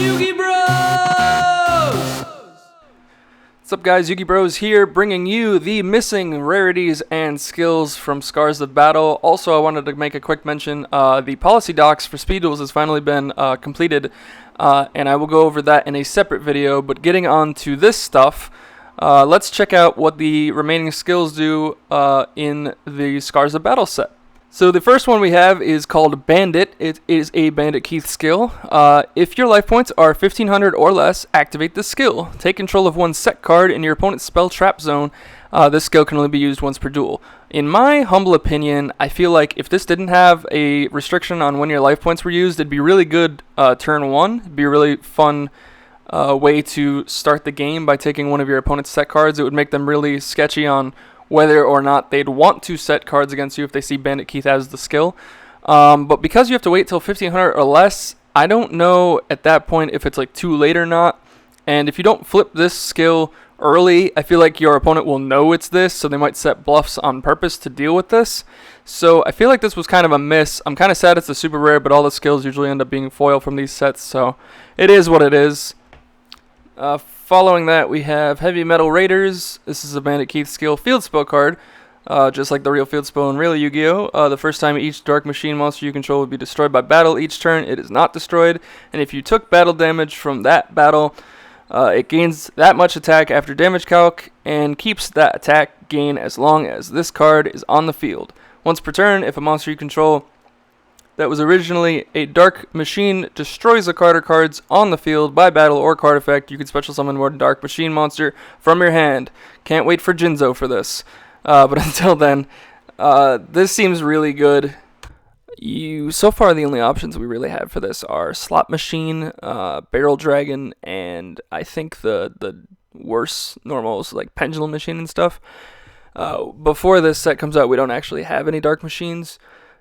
Yugi Bros! What's up guys, Yugi Bros here, bringing you the missing rarities and skills from Scars of Battle. Also, I wanted to make a quick mention, the policy docs for Speed Duels has finally been completed, and I will go over that in a separate video. But getting on to this stuff, let's check out what the remaining skills do in the Scars of Battle set. So the first one we have is called Bandit. It is a Bandit Keith skill. If your life points are 1500 or less, activate the skill. Take control of one set card in your opponent's spell trap zone. This skill can only be used once per duel. In my humble opinion, I feel like if this didn't have a restriction on when your life points were used, it'd be really good turn one. It'd be a really fun way to start the game by taking one of your opponent's set cards. It would make them really sketchy on whether or not they'd want to set cards against you if they see Bandit Keith as the skill. But because you have to wait till 1500 or less, I don't know at that point if it's like too late or not. And if you don't flip this skill early, I feel like your opponent will know it's this, so they might set bluffs on purpose to deal with this. So I feel like this was kind of a miss. I'm kind of sad it's a super rare, but all the skills usually end up being foil from these sets, so it is what it is. Following that, we have Heavy Metal Raiders. This is a Bandit Keith skill field spell card, just like the real field spell in real Yu-Gi-Oh! The first time each Dark Machine monster you control would be destroyed by battle each turn, it is not destroyed. And if you took battle damage from that battle, it gains that much attack after damage calc, and keeps that attack gain as long as this card is on the field. Once per turn, if a monster you control that was originally a Dark Machine destroys a card or cards on the field by battle or card effect, you can special summon one Dark Machine monster from your hand. Can't wait for Jinzo for this. But until then, this seems really good. So far, the only options we really have for this are Slot Machine, Barrel Dragon, and I think the worse normals like Pendulum Machine and stuff. Before this set comes out, we don't actually have any Dark Machines,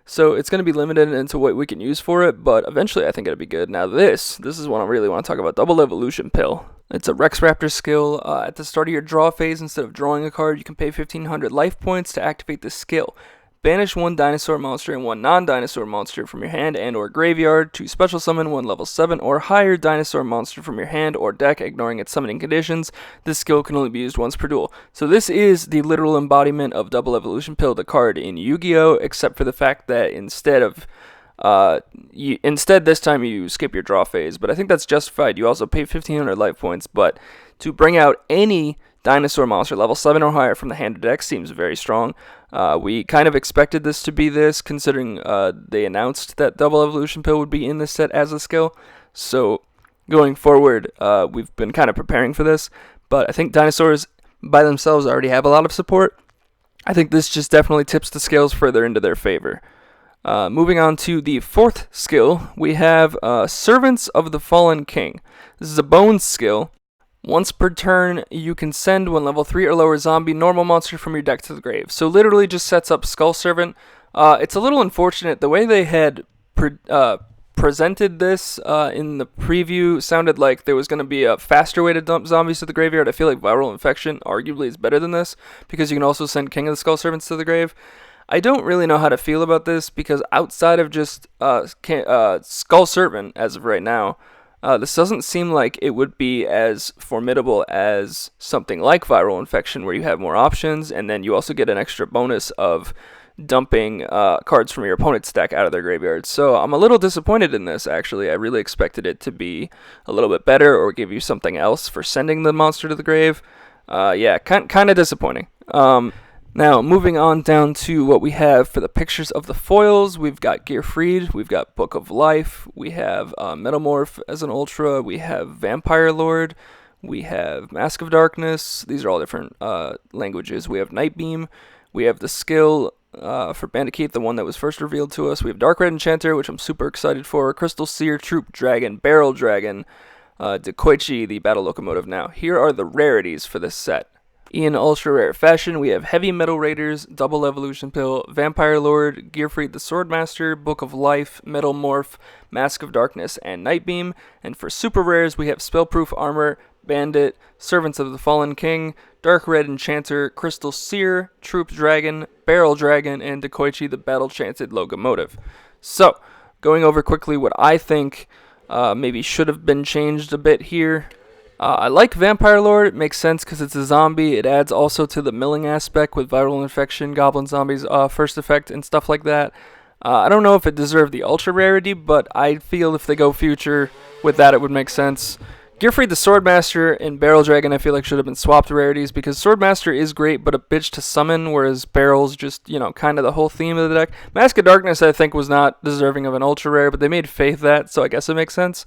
so it's going to be limited into what we can use for it, but eventually I think it'll be good. Now this is what I really want to talk about, Double Evolution Pill. It's a Rex Raptor skill. At the start of your draw phase, instead of drawing a card, you can pay 1500 life points to activate this skill. Banish one dinosaur monster and one non-dinosaur monster from your hand and or graveyard to special summon one level 7 or higher dinosaur monster from your hand or deck, ignoring its summoning conditions. This skill can only be used once per duel. So this is the literal embodiment of Double Evolution Pill, the card in Yu-Gi-Oh!, except for the fact that instead this time you skip your draw phase, but I think that's justified. You also pay 1500 life points, but to bring out any dinosaur monster level 7 or higher from the hand or deck seems very strong. We kind of expected this to be this, considering they announced that Double Evolution Pill would be in this set as a skill. So going forward, we've been kind of preparing for this, but I think dinosaurs by themselves already have a lot of support. I think this just definitely tips the scales further into their favor. Moving on to the fourth skill, we have Servants of the Fallen King. This is a Bones skill. Once per turn, you can send one level 3 or lower zombie normal monster from your deck to the grave. So literally just sets up Skull Servant. It's a little unfortunate. The way they had presented this in the preview sounded like there was going to be a faster way to dump zombies to the graveyard. I feel like Viral Infection arguably is better than this, because you can also send King of the Skull Servants to the grave. I don't really know how to feel about this, because outside of just Skull Servant, as of right now, this doesn't seem like it would be as formidable as something like Viral Infection, where you have more options, and then you also get an extra bonus of dumping cards from your opponent's deck out of their graveyard. So I'm a little disappointed in this, actually. I really expected it to be a little bit better, or give you something else for sending the monster to the grave. Yeah, kind of disappointing. Now, moving on down to what we have for the pictures of the foils, we've got Gearfried, we've got Book of Life, we have Metamorph as an Ultra, we have Vampire Lord, we have Mask of Darkness. These are all different languages. We have Nightbeam, we have the skill for Bandit Keith, the one that was first revealed to us. We have Dark Red Enchanter, which I'm super excited for, Crystal Seer, Troop Dragon, Barrel Dragon, Dekoichi, the Battle Locomotive. Now, here are the rarities for this set. In ultra rare fashion, we have Heavy Metal Raiders, Double Evolution Pill, Vampire Lord, Gearfried the Swordmaster, Book of Life, Metamorph, Mask of Darkness, and Nightbeam. And for super rares, we have Spellproof Armor, Bandit, Servants of the Fallen King, Dark Red Enchanter, Crystal Seer, Troop Dragon, Barrel Dragon, and Dekoichi the Battle Chanted Locomotive. So, going over quickly what I think maybe should have been changed a bit here. I like Vampire Lord. It makes sense because it's a zombie. It adds also to the milling aspect with viral infection, goblin zombies, first effect, and stuff like that. I don't know if it deserved the ultra rarity, but I feel if they go future with that, it would make sense. Gearfried the Swordmaster and Barrel Dragon I feel like should have been swapped rarities because Swordmaster is great but a bitch to summon, whereas Barrel's just, kind of the whole theme of the deck. Mask of Darkness I think was not deserving of an ultra rare, but they made Faith that, so I guess it makes sense.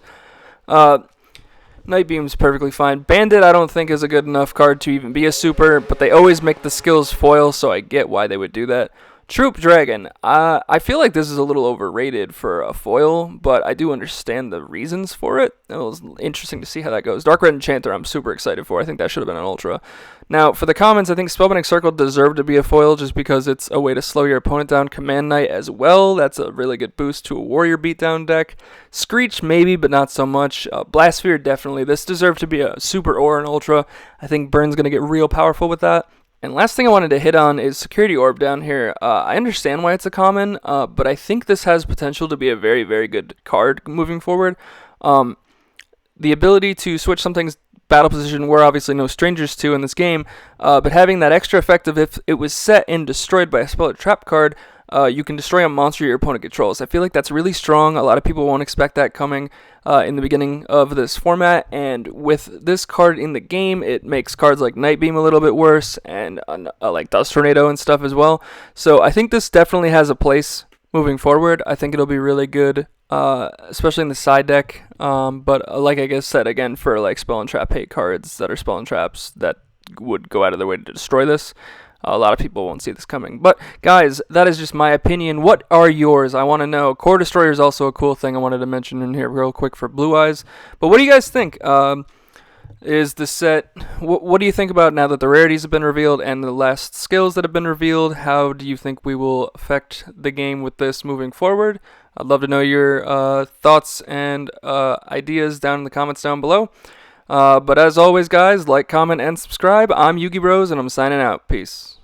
Night Beam's perfectly fine. Bandit I don't think is a good enough card to even be a super, but they always make the skills foil, so I get why they would do that. Troop Dragon. I feel like this is a little overrated for a foil, but I do understand the reasons for it. It was interesting to see how that goes. Dark Red Enchanter I'm super excited for. I think that should have been an ultra. Now, for the commons, I think Spellbinding Circle deserved to be a foil just because it's a way to slow your opponent down. Command Knight as well. That's a really good boost to a Warrior Beatdown deck. Screech maybe, but not so much. Blastsphere definitely. This deserved to be a super or an ultra. I think Burn's going to get real powerful with that. And last thing I wanted to hit on is Security Orb down here. I understand why it's a common, but I think this has potential to be a very, very good card moving forward. The ability to switch something's battle position we're obviously no strangers to in this game, but having that extra effect of if it was set and destroyed by a spell or trap card, you can destroy a monster your opponent controls. I feel like that's really strong. A lot of people won't expect that coming in the beginning of this format, and with this card in the game, it makes cards like Night Beam a little bit worse, and like Dust Tornado and stuff as well. So I think this definitely has a place moving forward. I think it'll be really good, especially in the side deck, but like I guess said again, for like Spell and Trap hate cards that are Spell and Traps that would go out of their way to destroy this. A lot of people won't see this coming. But, guys, that is just my opinion. What are yours? I want to know. Core Destroyer is also a cool thing I wanted to mention in here real quick for Blue Eyes. But what do you guys think? Is the set... What do you think about now that the rarities have been revealed and the last skills that have been revealed? How do you think we will affect the game with this moving forward? I'd love to know your thoughts and ideas down in the comments down below. But as always, guys, like, comment, and subscribe. I'm Yugi Bros, and I'm signing out. Peace.